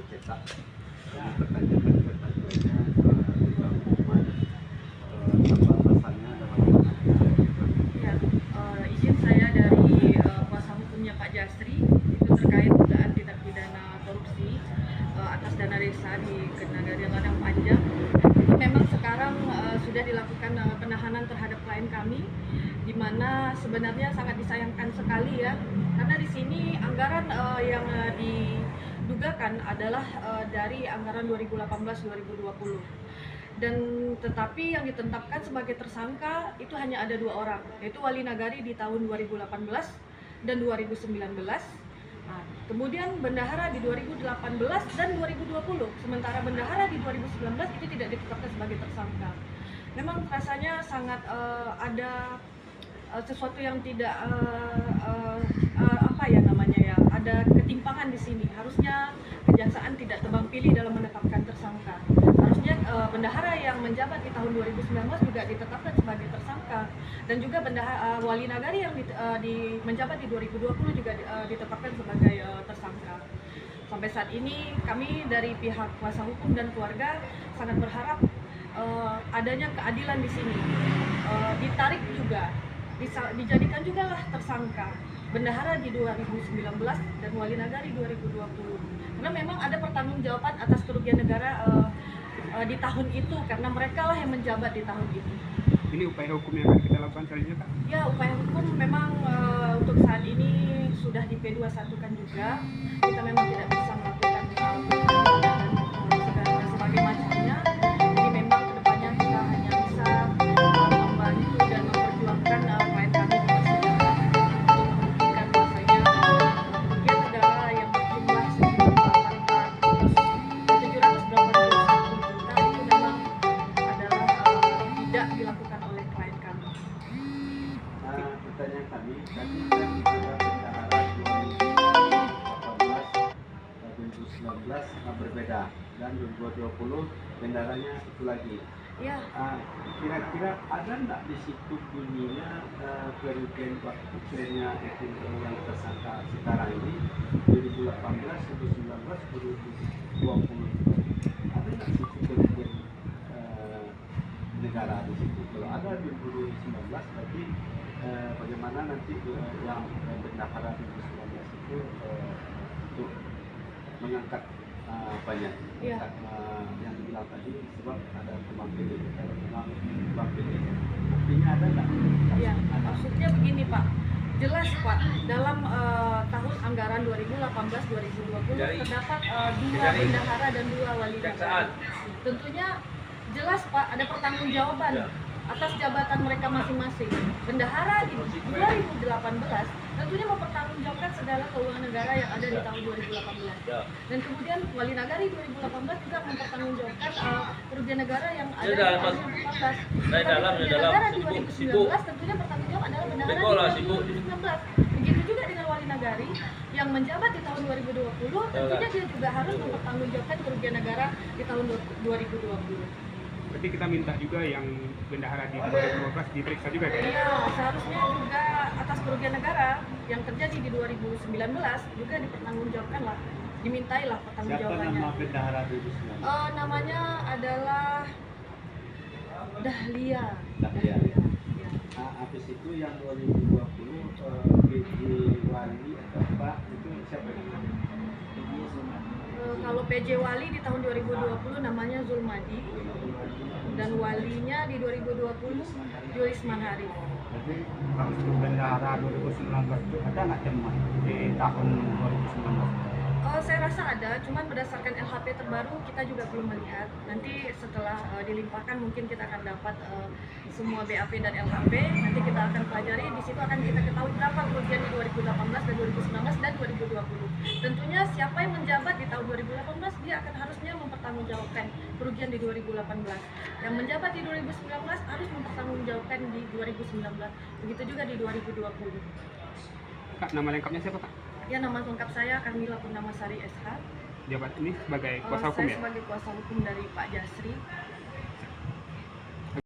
cetak. Jadi pertanyaan-pertanyaannya juga hukuman batasannya dalam Ya, izin saya dari kuasa hukumnya Pak Jasri itu terkait dugaan tindak pidana korupsi atas dana desa di Nagari Ladang Panjang. Itu memang sekarang sudah dilakukan penahanan terhadap klien kami, di mana sebenarnya sangat disayangkan sekali ya, karena di sini anggaran yang didugakan adalah dari anggaran 2018-2020. Dan tetapi yang ditetapkan sebagai tersangka itu hanya ada 2 orang, yaitu Wali Nagari di tahun 2018 dan 2019. Nah, kemudian bendahara di 2018 dan 2020, sementara bendahara di 2019 itu tidak ditetapkan sebagai tersangka. Memang rasanya sangat ada sesuatu yang tidak apa ya namanya ya, ada ketimpangan di sini. Harusnya kejaksaan tidak tebang pilih dalam menetapkan tersangka. Harusnya bendahara yang menjabat di tahun 2019 juga ditetapkan sebagai tersangka, dan juga Wali Nagari yang menjabat di 2020 juga ditetapkan sebagai tersangka. Sampai saat ini kami dari pihak kuasa hukum dan keluarga sangat berharap adanya keadilan di sini, ditarik juga, dijadikan juga lah tersangka bendahara di 2019 dan Wali Nagari 2020, karena memang ada pertanggungjawaban atas kerugian negara di tahun itu, karena mereka lah yang menjabat di tahun itu. Ini upaya hukum yang akan kita lakukan selanjutnya, Pak? Ya, upaya hukum memang untuk saat ini sudah di P21 kan juga. Kita memang tidak bisa melakukan dan segala sebagai macamnya. Jadi memang kedepannya kita hanya bisa membantu dan memperjuangkan klien kami di persidangan untuk membuktikan bahwasanya kerugian negara yang berjumlah sekitar 781 juta itu memang adalah tidak dilakukan oleh klien kami. pertanyaan kami tadi kan ada bendahara 2018 2019 berbeda dan 2020 bendaharanya itu lagi. Ya, Kira-kira ada nggak di situ bunyinya kerugian waktu kliennya itu yang tersangka sekarang ini 2018, 2019, 2020 ada nggak situ kerugian negara di situ? Kalau ada di 2019 berarti bagaimana nanti yang bendahara 2019 itu untuk mengangkat banyak Iya. yang dibilang tadi sebab ada tebang pilih, kalau memang tebang pilih artinya ada nggak? ya, maksudnya begini Pak, jelas Pak, dalam tahun anggaran 2018-2020 terdapat 2 bendahara dan 2 wali nagari. Tentunya jelas Pak, ada pertanggungjawaban atas jabatan mereka masing-masing. Bendahara di 2018 tentunya mempertanggungjawabkan segala keuangan negara yang ada di tahun 2018. Dan kemudian Wali Nagari 2018 juga mempertanggungjawabkan kerugian negara yang ada di tahun 2018. Kerugian negara di 2019 tentunya bertanggung jawab adalah bendahara di 2019. Begitu juga dengan Wali Nagari yang menjabat di tahun 2020, tentunya dia juga harus mempertanggungjawabkan kerugian negara di tahun 2020. Berarti kita minta juga yang bendahara di 2015 diperiksa juga, kan? Iya, seharusnya juga atas kerugian negara yang terjadi di 2019 juga dipertanggungjawabkan lah, dimintailah pertanggungjawabannya. Siapa nama bendahara 2019? Namanya adalah Dahlia. Dahlia. Ya. Habis itu yang 2020 PJ Wali atau Pak itu siapa namanya? Kalau PJ Wali di tahun 2020 namanya Zulmadi, dan walinya di 2020 Julis Manhari. Jadi untuk bendahara 2019 itu ada nggak temuan di tahun 2019? Saya rasa ada, cuman berdasarkan LHP terbaru kita juga belum melihat. Nanti setelah dilimpahkan mungkin kita akan dapat semua BAP dan LHP. Nanti kita akan pelajari, di situ akan kita ketahui berapa kerugian di 2018 dan 2019 dan 2020. Tentunya siapa yang menjabat di tahun 2018 dia akan harusnya mempertanggungjawabkan kerugian di 2018. Yang menjabat di 2019 harus mempertanggungjawabkan di 2019. Begitu juga di 2020. Kak, nama lengkapnya siapa, Kak? Ya, nama lengkap saya Carmila Purnamasari SH. Jabat ini sebagai kuasa hukum Saya ya? sebagai kuasa hukum dari Pak Jasri.